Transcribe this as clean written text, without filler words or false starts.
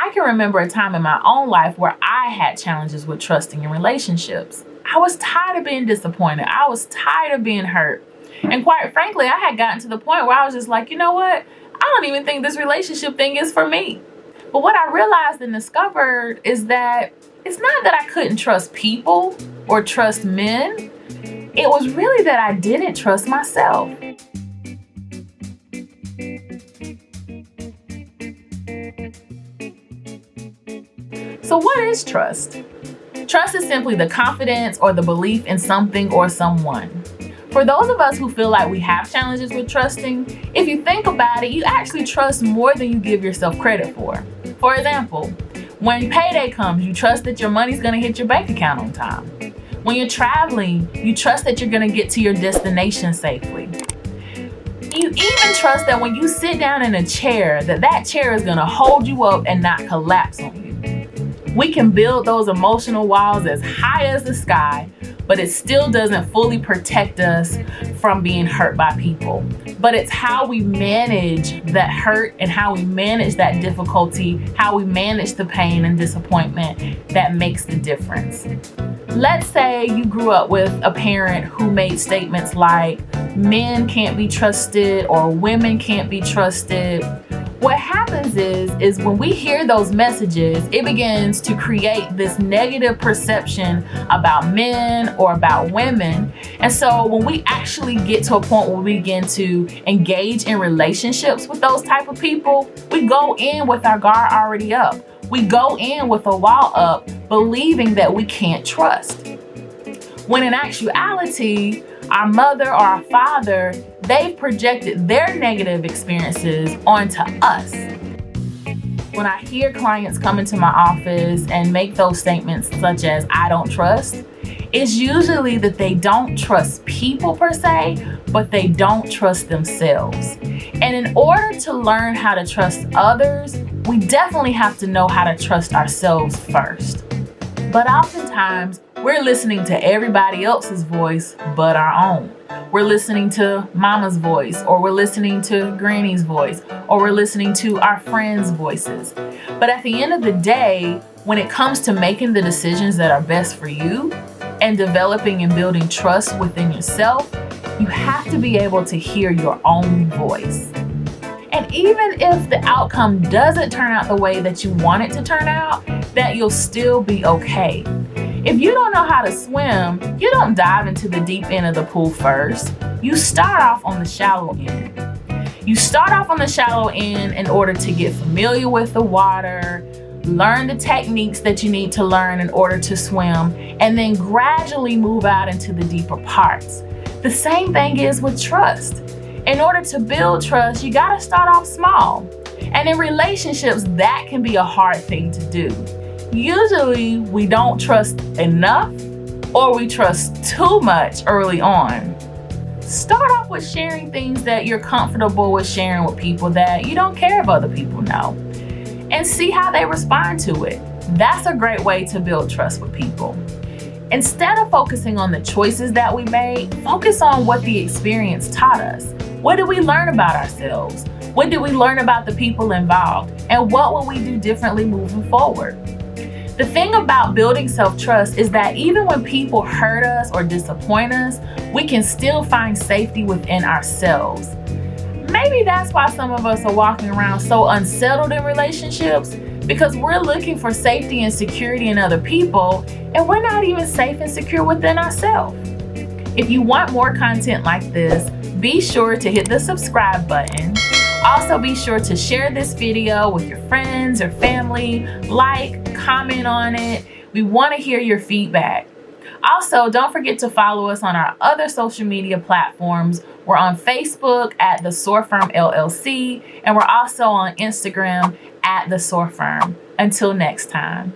I can remember a time in my own life where I had challenges with trusting in relationships. I was tired of being disappointed. I was tired of being hurt. And quite frankly, I had gotten to the point where I was just like, you know what? I don't even think this relationship thing is for me. But what I realized and discovered is that it's not that I couldn't trust people or trust men. It was really that I didn't trust myself. So what is trust? Trust is simply the confidence or the belief in something or someone. For those of us who feel like we have challenges with trusting, if you think about it, you actually trust more than you give yourself credit for. For example, when payday comes, you trust that your money's gonna hit your bank account on time. When you're traveling, you trust that you're gonna get to your destination safely. You even trust that when you sit down in a chair, that chair is gonna hold you up and not collapse on you. We can build those emotional walls as high as the sky, but it still doesn't fully protect us from being hurt by people. But it's how we manage that hurt and how we manage that difficulty, how we manage the pain and disappointment that makes the difference. Let's say you grew up with a parent who made statements like, men can't be trusted or women can't be trusted. What happens is when we hear those messages, it begins to create this negative perception about men or about women. And so when we actually get to a point where we begin to engage in relationships with those type of people, we go in with our guard already up. We go in with a wall up, believing that we can't trust. When in actuality, our mother or our father, they've projected their negative experiences onto us. When I hear clients come into my office and make those statements such as, I don't trust, it's usually that they don't trust people per se, but they don't trust themselves. And in order to learn how to trust others, we definitely have to know how to trust ourselves first. But oftentimes, we're listening to everybody else's voice but our own. We're listening to mama's voice, or we're listening to granny's voice, or we're listening to our friends' voices. But at the end of the day, when it comes to making the decisions that are best for you and developing and building trust within yourself, you have to be able to hear your own voice. And even if the outcome doesn't turn out the way that you want it to turn out, that you'll still be okay. If you don't know how to swim, you don't dive into the deep end of the pool first. You start off on the shallow end. You start off on the shallow end in order to get familiar with the water, learn the techniques that you need to learn in order to swim, and then gradually move out into the deeper parts. The same thing is with trust. In order to build trust, you gotta start off small. And in relationships, that can be a hard thing to do. Usually, we don't trust enough or we trust too much early on. Start off with sharing things that you're comfortable with sharing with people that you don't care if other people know, and see how they respond to it. That's a great way to build trust with people. Instead of focusing on the choices that we made, focus on what the experience taught us. What did we learn about ourselves? What did we learn about the people involved? And what will we do differently moving forward? The thing about building self-trust is that even when people hurt us or disappoint us, we can still find safety within ourselves. Maybe that's why some of us are walking around so unsettled in relationships, because we're looking for safety and security in other people, and we're not even safe and secure within ourselves. If you want more content like this, be sure to hit the subscribe button. Also, be sure to share this video with your friends or family, like, comment on it. We want to hear your feedback. Also, don't forget to follow us on our other social media platforms. We're on Facebook at The Soar Firm LLC, and we're also on Instagram at The Soar Firm. Until next time.